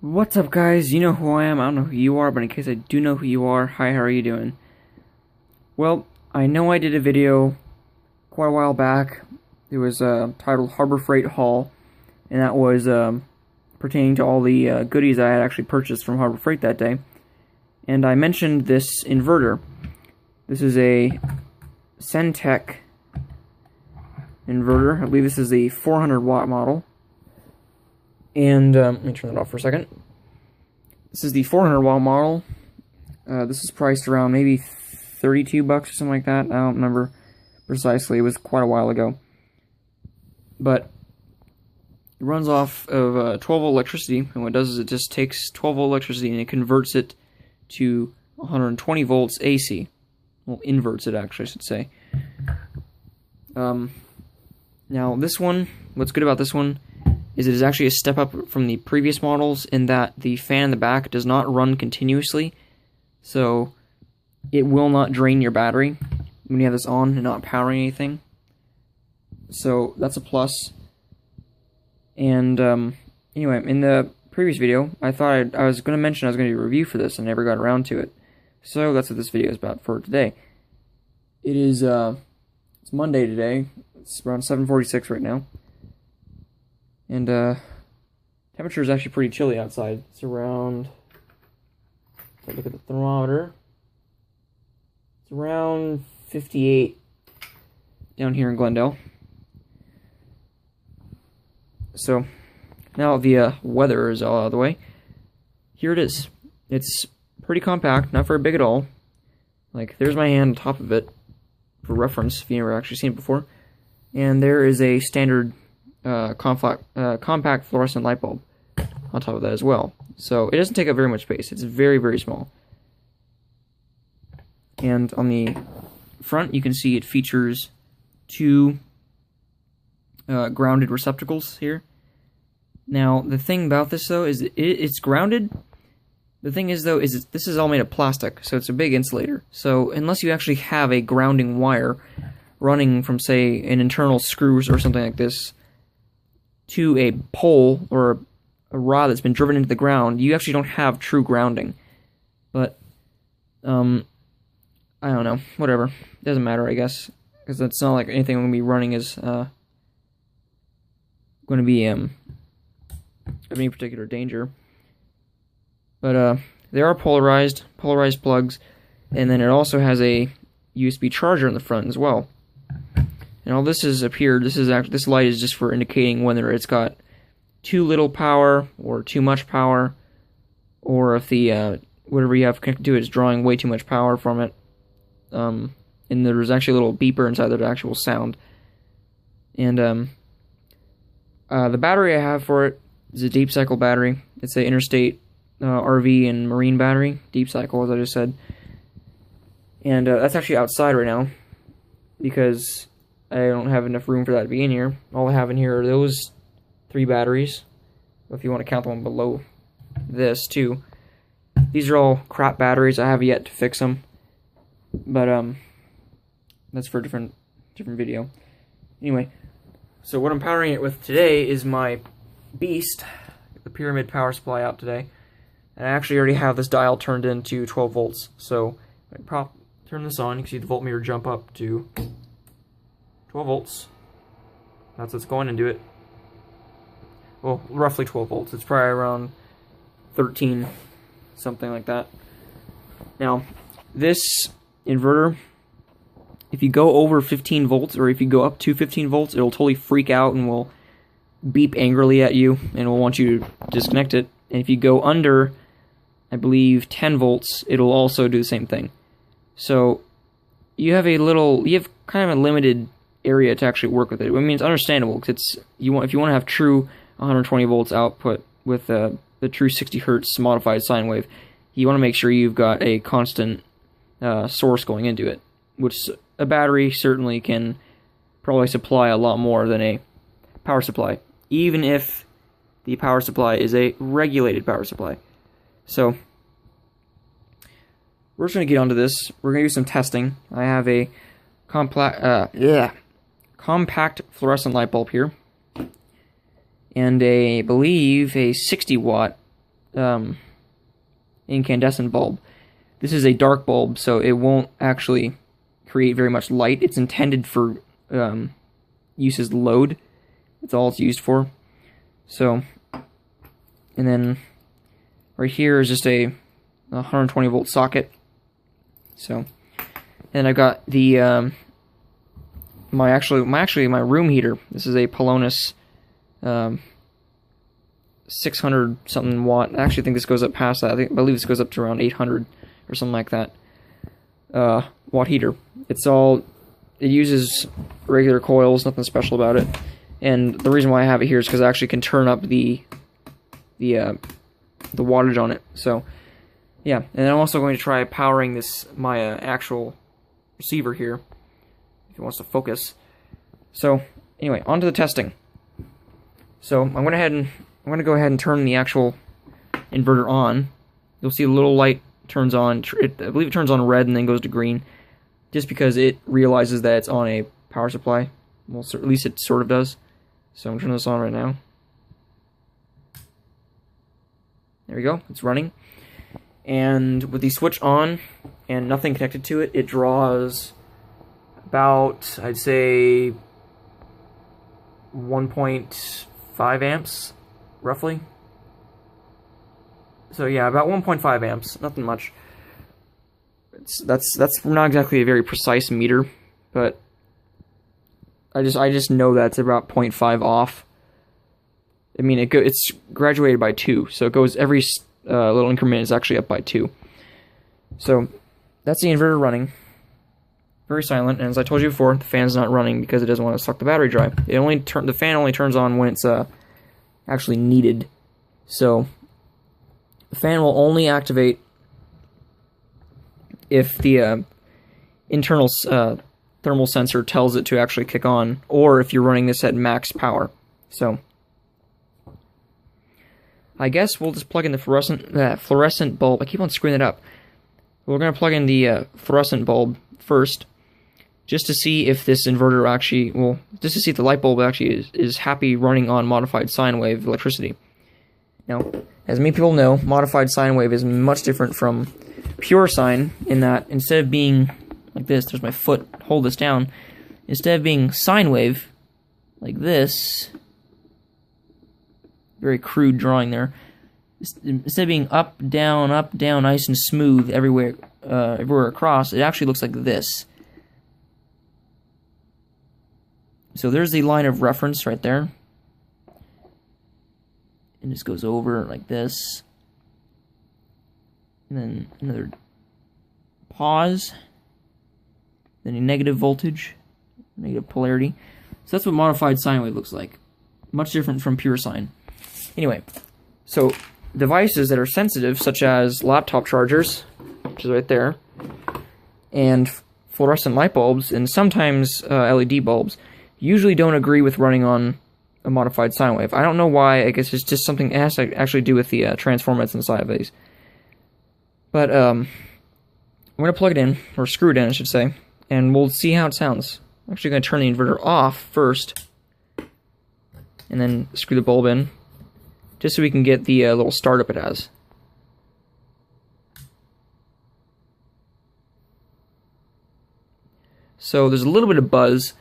What's up, guys? You know who I am. I don't know who you are, but in case I do know who you are, hi, how are you doing? Well, I know I did a video quite a while back. It was titled Harbor Freight Haul, and that was pertaining to all the goodies I had actually purchased from Harbor Freight that day. And I mentioned this inverter. This is a Centec inverter. I believe this is the 400 watt model. And let me turn that off for a second. This is the 400 watt model. This is priced around maybe $32 or something like that. I don't remember precisely. It was quite a while ago. But it runs off of 12 volt electricity, and what it does is it just takes 12 volt electricity and it converts it to 120 volts AC. Well, inverts it actually, I should say. Now this one, what's good about this one is it is actually a step up from the previous models in that the fan in the back does not run continuously, so it will not drain your battery when you have this on and not powering anything. So that's a plus. And anyway, in the previous video, I thought I was going to mention I was going to do a review for this, and never got around to it. So that's what this video is about for today. It is it's Monday today. It's around 7:46 right now. And temperature is actually pretty chilly outside. It's around, if I look at the thermometer, it's around 58 down here in Glendale. So now the weather is all out of the way. Here it is. It's pretty compact, not very big at all. Like, there's my hand on top of it for reference if you've never actually seen it before. And there is a standard compact fluorescent light bulb on top of that as well. So it doesn't take up very much space. It's very, very small. And on the front, you can see it features two grounded receptacles here. Now, the thing about this, though, is it's grounded. The thing is, though, is this is all made of plastic, so it's a big insulator. So unless you actually have a grounding wire running from, say, an internal screws or something like this to a pole or a rod that's been driven into the ground, you actually don't have true grounding. But, I don't know, whatever. It doesn't matter, I guess, because it's not like anything I'm going to be running is going to be of any particular danger. But they are polarized plugs, and then it also has a USB charger in the front as well. And all this is up here. This light is just for indicating whether it's got too little power or too much power, or if the whatever you have connected to it is drawing way too much power from it. And there's actually a little beeper inside that actual sound. And the battery I have for it is a deep cycle battery. It's a interstate RV and marine battery, deep cycle, as I just said. And that's actually outside right now because I don't have enough room for that to be in here. All I have in here are those 3 batteries, if you want to count the one below this too. These are all crap batteries. I have yet to fix them, but that's for a different video. Anyway, so what I'm powering it with today is my Beast, the Pyramid power supply out today. And I actually already have this dial turned into 12 volts. So I turn this on, you can see the voltmeter jump up to 12 volts. That's what's going into it. Well, roughly 12 volts. It's probably around 13, something like that. Now, this inverter, if you go over 15 volts, or if you go up to 15 volts, it'll totally freak out and will beep angrily at you, and will want you to disconnect it. And if you go under, I believe, 10 volts, it'll also do the same thing. So, you have kind of a limited area to actually work with it. I mean, it's understandable because if you want to have true 120 volts output with the true 60 hertz modified sine wave, you want to make sure you've got a constant source going into it, which a battery certainly can probably supply a lot more than a power supply, even if the power supply is a regulated power supply. So we're just going to get onto this. We're going to do some testing. I have a compact fluorescent light bulb here, and I believe a 60 watt incandescent bulb. This is a dark bulb, so it won't actually create very much light. It's intended for use as load. That's all it's used for. So, and then right here is just a 120 volt socket. So, and I've got the my room heater. This is a Polonus 600 something watt. I actually think this goes up past that. I believe this goes up to around 800 or something like that. Watt heater. It uses regular coils, nothing special about it. And the reason why I have it here is because I actually can turn up the wattage on it. So yeah, and I'm also going to try powering my actual receiver here, if it wants to focus. So anyway, on to the testing. So I'm going to go ahead and turn the actual inverter on. You'll see a little light turns on. I believe it turns on red and then goes to green, just because it realizes that it's on a power supply. Well, at least it sort of does. So I'm turning this on right now. There we go. It's running. And with the switch on and nothing connected to it, it draws about, I'd say, 1.5 amps, roughly. So yeah, about 1.5 amps, nothing much. That's not exactly a very precise meter, but I just know that's about 0.5 off. I mean, it's graduated by 2, so it goes every little increment is actually up by 2. So that's the inverter running. Very silent, and as I told you before, the fan's not running because it doesn't want to suck the battery dry. The fan only turns on when it's actually needed. So the fan will only activate if the internal thermal sensor tells it to actually kick on, or if you're running this at max power. So I guess we'll just plug in the fluorescent bulb. I keep on screwing it up. We're going to plug in the fluorescent bulb first, just to see if this inverter actually, just to see if the light bulb actually is happy running on modified sine wave electricity. Now, as many people know, modified sine wave is much different from pure sine, in that instead of being like this, there's my foot, hold this down, instead of being sine wave, like this, very crude drawing there, instead of being up, down, nice and smooth everywhere across, it actually looks like this. So there's the line of reference right there. And this goes over like this. And then another pause. Then a negative voltage, negative polarity. So that's what modified sine wave looks like. Much different from pure sine. Anyway, so devices that are sensitive, such as laptop chargers, which is right there, and fluorescent light bulbs, and sometimes LED bulbs, usually don't agree with running on a modified sine wave. I don't know why. I guess it's just something that has to actually do with the transformer that's inside of these. But I'm going to plug it in, or screw it in, I should say, and we'll see how it sounds. I'm actually going to turn the inverter off first, and then screw the bulb in, just so we can get the little startup it has. So there's a little bit of buzz.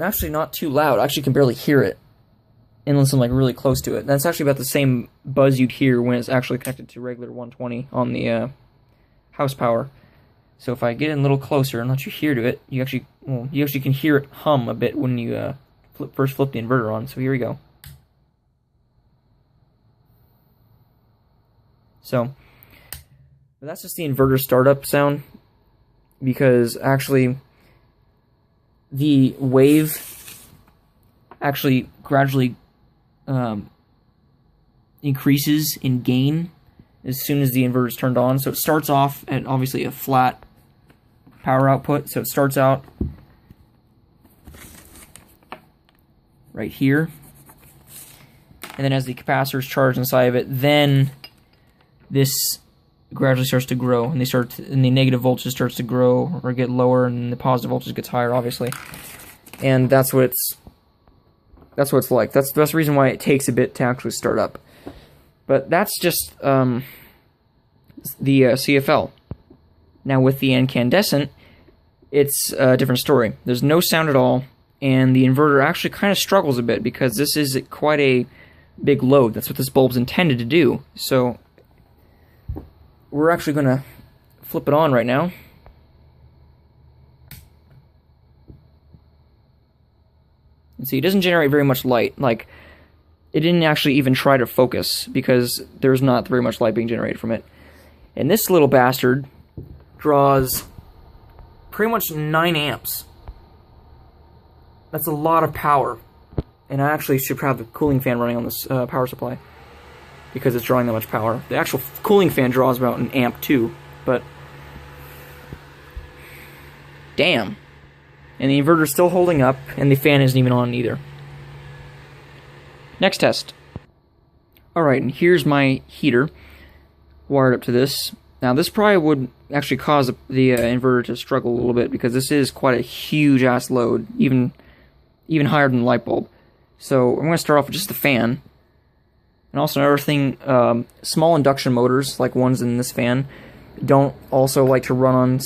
Actually not too loud. I actually can barely hear it unless I'm like really close to it. That's actually about the same buzz you'd hear when it's actually connected to regular 120 on the house power. So if I get in a little closer and let you hear to it, you actually can hear it hum a bit when you first flip the inverter on. So here we go. So that's just the inverter startup sound, because actually the wave actually gradually increases in gain as soon as the inverter is turned on. So it starts off at obviously a flat power output. So it starts out right here, and then as the capacitor is charged inside of it, then this gradually starts to grow, and the negative voltage starts to grow or get lower, and the positive voltage gets higher, obviously. And that's what it's like. That's the reason why it takes a bit to actually start up. But that's just the CFL. Now with the incandescent, it's a different story. There's no sound at all, and the inverter actually kind of struggles a bit because this is quite a big load. That's what this bulb's intended to do. So we're actually going to flip it on right now. And see, it doesn't generate very much light. Like, it didn't actually even try to focus because there's not very much light being generated from it. And this little bastard draws pretty much 9 amps. That's a lot of power. And I actually should have the cooling fan running on this power supply because it's drawing that much power. The actual cooling fan draws about an amp too, but damn. And the inverter's still holding up, and the fan isn't even on either. Next test. Alright, and here's my heater wired up to this. Now, this probably would actually cause the inverter to struggle a little bit because this is quite a huge-ass load, even higher than the light bulb. So, I'm going to start off with just the fan. And also another thing, small induction motors, like ones in this fan, don't also like to run on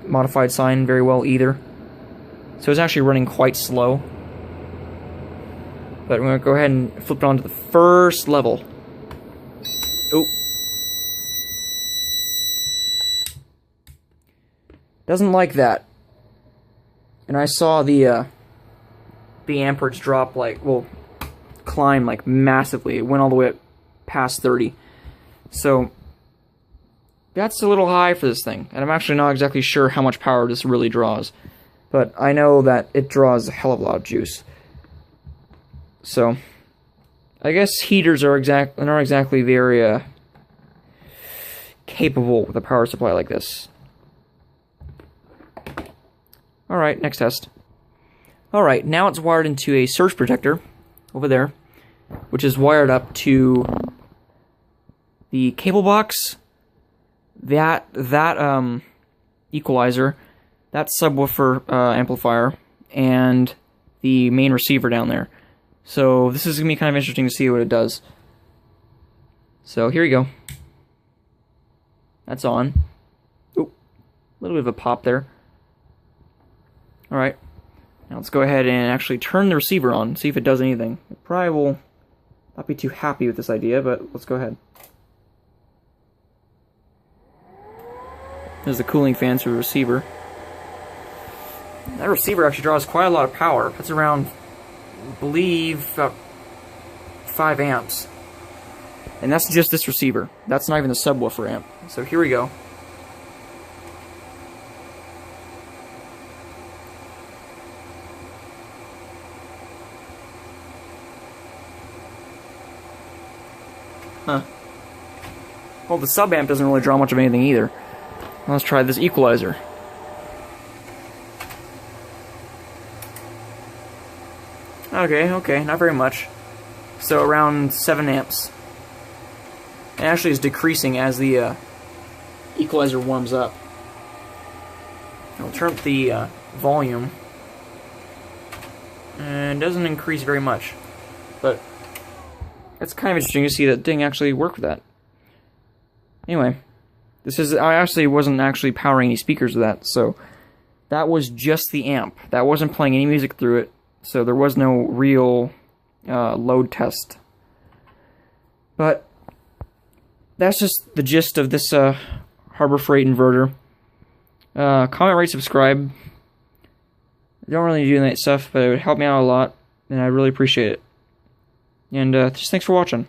modified sine very well either. So it's actually running quite slow. But I'm going to go ahead and flip it on to the first level. Oh. Doesn't like that. And I saw the amperage drop climb like massively. It went all the way up past 30. So that's a little high for this thing. And I'm actually not exactly sure how much power this really draws. But I know that it draws a hell of a lot of juice. So I guess heaters are not exactly very capable with a power supply like this. Alright, next test. Alright, now it's wired into a surge protector over there, which is wired up to the cable box, that equalizer, that subwoofer amplifier, and the main receiver down there. So this is going to be kind of interesting to see what it does. So here you go. That's on. Oop, a little bit of a pop there. Alright, now let's go ahead and actually turn the receiver on, see if it does anything. It probably will not be too happy with this idea, but let's go ahead. There's the cooling fans for the receiver. That receiver actually draws quite a lot of power. That's around, I believe, about 5 amps. And that's just this receiver. That's not even the subwoofer amp. So here we go. Huh. Well, the sub amp doesn't really draw much of anything either. Let's try this equalizer. Okay, not very much. So around 7 amps. It actually is decreasing as the equalizer warms up. I'll turn up the volume. And it doesn't increase very much. But it's kind of interesting to see that thing actually work with that. Anyway, I actually wasn't actually powering any speakers with that, so that was just the amp. That wasn't playing any music through it, so there was no real load test. But that's just the gist of this Harbor Freight inverter. Comment, rate, subscribe. I don't really do that stuff, but it would help me out a lot, and I really appreciate it. And just thanks for watching.